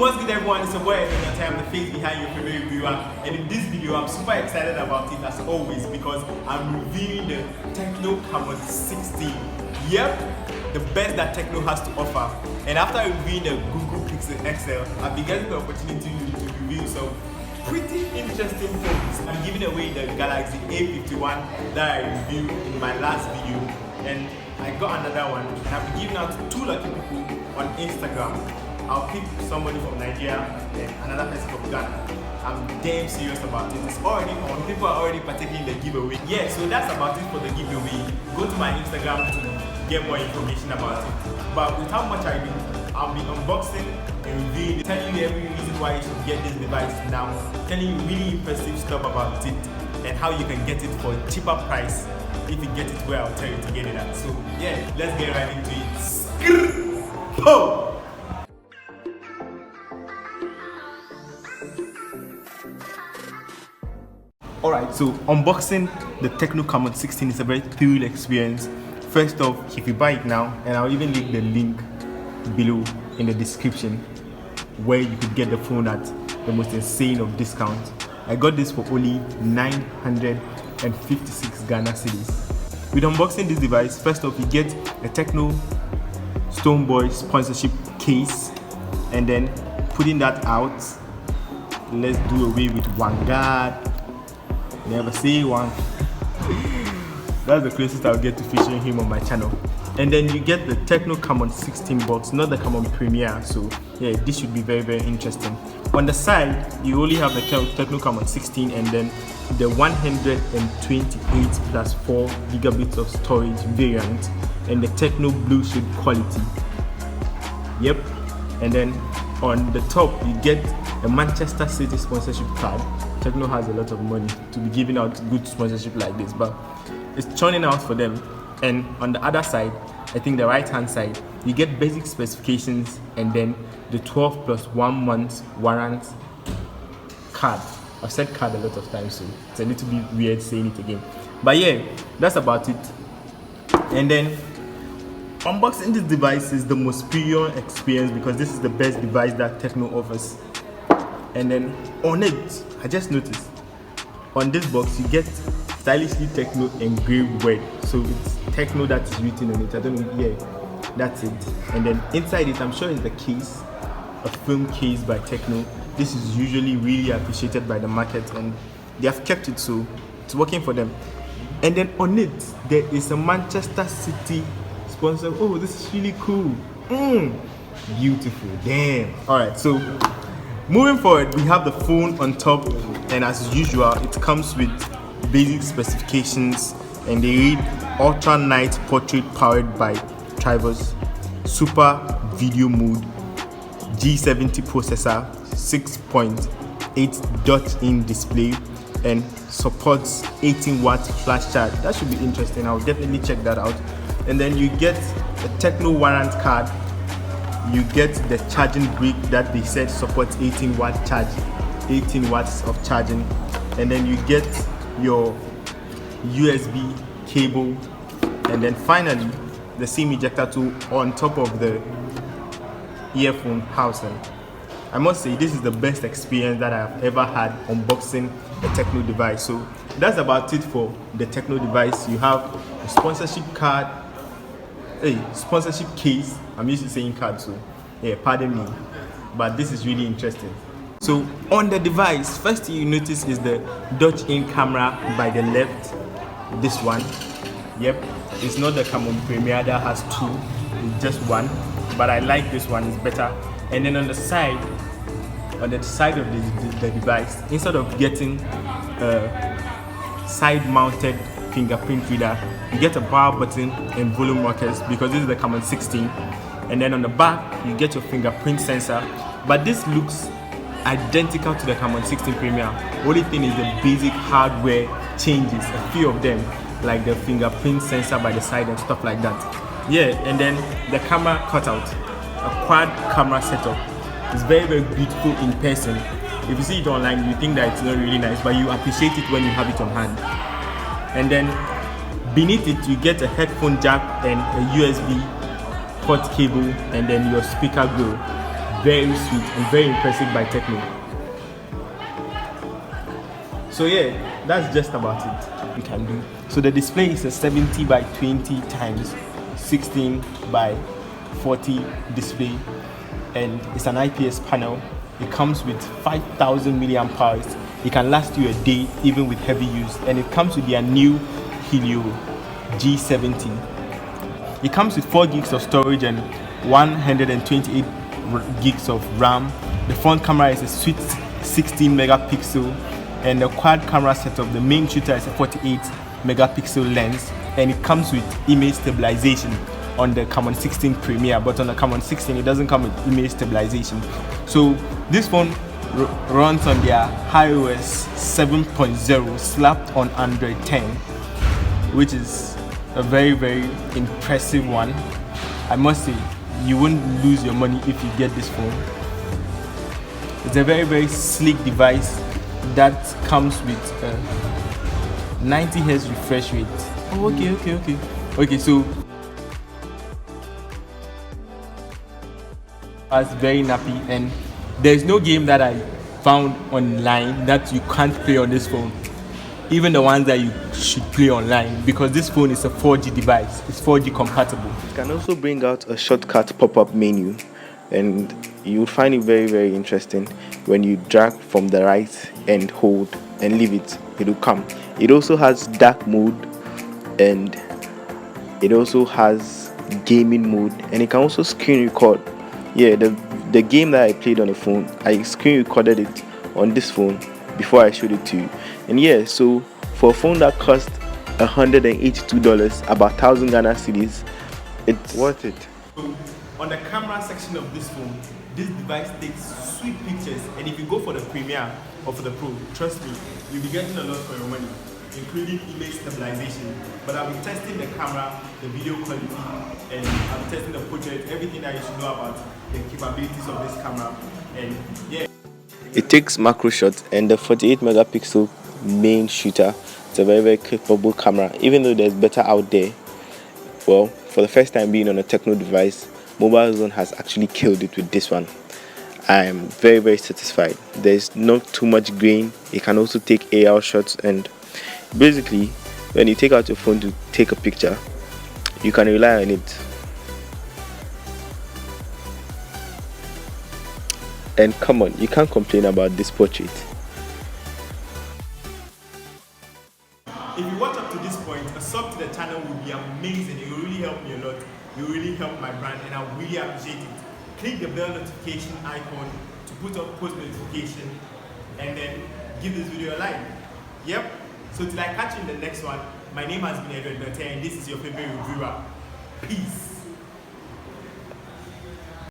what's good everyone, it's a boy in your time, the face behind your favorite reviewer, and in this video I'm super excited about it as always because I'm reviewing the Tecno Camon 16. Yep, the best that Tecno has to offer. And after reviewing the Google Pixel XL, I've been getting the opportunity to review some pretty interesting phones. I'm giving away the Galaxy A51 that I reviewed in my last video, and I got another one, and I've been giving out to 2 lucky people on Instagram. I'll pick somebody from Nigeria and another person from Ghana. I'm damn serious about it. It's already on. People are already partaking in the giveaway. Yeah, so that's about it for the giveaway. Go to my Instagram to get more information about it. But without much ado, I'll be unboxing and reviewing, telling you every reason why you should get this device now, telling you really impressive stuff about it and how you can get it for a cheaper price. If you get it where I'll tell you to get it at. So yeah, let's get right into it. Oh! Alright, so unboxing the Tecno Camon 16 is a very thrill experience. First off, if you buy it now, and I'll even leave the link below in the description where you could get the phone at the most insane of discount. I got this for only 956 Ghana cedis. With unboxing this device, first off you get a Tecno Stoneboy sponsorship case, and then putting that out, let's do away with one guard. Never say one. That's the closest I'll get to featuring him on my channel. And then you get the Tecno Camon 16 box, not the Camon Premier. So yeah, this should be very interesting. On the side, you only have the Tecno Camon 16 and then the 128 plus 4 gigabits of storage variant and the Tecno Blue Shade quality. Yep. And then on the top, you get a Manchester City sponsorship card. Tecno has a lot of money to be giving out good sponsorship like this, but it's churning out for them. And on the other side, I think the right hand side, you get basic specifications and then the 12 plus 1 month warrant card. I've said card a lot of times, so it's a little bit weird saying it again. But yeah, that's about it. And then unboxing this device is the most superior experience because this is the best device that Tecno offers. And then on it, I just noticed on this box you get stylishly Tecno engraved word, so it's Tecno that is written on it. I don't know, yeah, that's it. And then inside it, I'm sure it's the case, a film case by Tecno. This is usually really appreciated by the market and they have kept it, so it's working for them. And then on it, there is a Manchester City sponsor. Oh, this is really cool. Beautiful, damn. Alright, so moving forward, we have the phone on top, and as usual, it comes with basic specifications, and they read Ultra Night Portrait powered by Trivers, Super Video Mode, G70 processor, 6.8 dot-in display, and supports 18 watt flash charge. That should be interesting. I'll definitely check that out. And then you get a Tecno warrant card. You get the charging brick that they said supports 18 watt charge, 18 watts of charging, and then you get your USB cable, and then finally the SIM ejector tool on top of the earphone housing. I must say this is the best experience that I've ever had unboxing a Tecno device. So that's about it for the Tecno device. You have a sponsorship card, sponsorship case. I'm used to saying card, so yeah, pardon me, but this is really interesting. So on the device, first thing you notice is the Dutch-in camera by the left. This one, yep, it's not the Camon Premier that has 2, it's just 1, but I like this one, it's better. And then on the side of the device, instead of getting a side-mounted fingerprint reader, you get a power button and volume rockers because this is the Camon 16. And then on the back, you get your fingerprint sensor, but this looks identical to the Camon 16 Premier. Only thing is the basic hardware changes, a few of them, like the fingerprint sensor by the side and stuff like that. Yeah, and then the camera cutout, a quad camera setup. It's very beautiful in person. If you see it online, you think that it's not really nice, but you appreciate it when you have it on hand. And then beneath it, you get a headphone jack and a USB port cable, and then your speaker grill. very sweet and very impressive by Tecno. So yeah, that's just about it you can do. So the display is a 70 by 20 times 16 by 40 display, and it's an IPS panel. It comes with 5,000 milliamp hours. It can last you a day even with heavy use, and it comes with their new Helio G70. It comes with 4 gigs of storage and 128 gigs of RAM. The front camera is a sweet 16 megapixel, and the quad camera setup, the main shooter is a 48 megapixel lens, and it comes with image stabilization on the Camon 16 Premier, but on the Camon 16 it doesn't come with image stabilization. So this phone runs on their iOS 7.0 slapped on Android 10, which is a very, very impressive one. I must say, you won't lose your money if you get this phone. It's a very, very sleek device that comes with a 90 Hz refresh rate. Oh, okay, so I was very nappy, and there's no game that I found online that you can't play on this phone, even the ones that you should play online, because this phone is a 4G device. It's 4G compatible. It can also bring out a shortcut pop-up menu, and you would find it very, very interesting. When you drag from the right and hold and leave it, it will come. It also has dark mode, and it also has gaming mode, and it can also screen record. Yeah, the game that I played on the phone, I screen recorded it on this phone before I showed it to you. And yeah, so for a phone that cost $182, about 1,000 Ghana cedis, it's worth it. So on the camera section of this phone, this device takes sweet pictures, and if you go for the Premier or for the Pro, trust me, you'll be getting a lot for your money, including image stabilization. But I'll be testing the camera, the video quality, and I'll be testing the portrait, everything that you should know about the capabilities of this camera. And yeah, it takes macro shots, and the 48 megapixel main shooter, it's a very, very capable camera. Even though there's better out there, well, for the first time being on a Tecno device, Mobile Zone has actually killed it with this one. I am very, very satisfied. There's not too much grain. It can also take AR shots, and basically when you take out your phone to take a picture, you can rely on it. And come on, you can't complain about this portrait. if you watch up to this point, a sub to the channel would be amazing. It will really help me a lot. It will really help my brand, and I really appreciate it. Click the bell notification icon to put up post notification, and then give this video a like. Yep. So till I catch you in the next one, my name has been Edward Notte, and this is your favorite reviewer. Peace.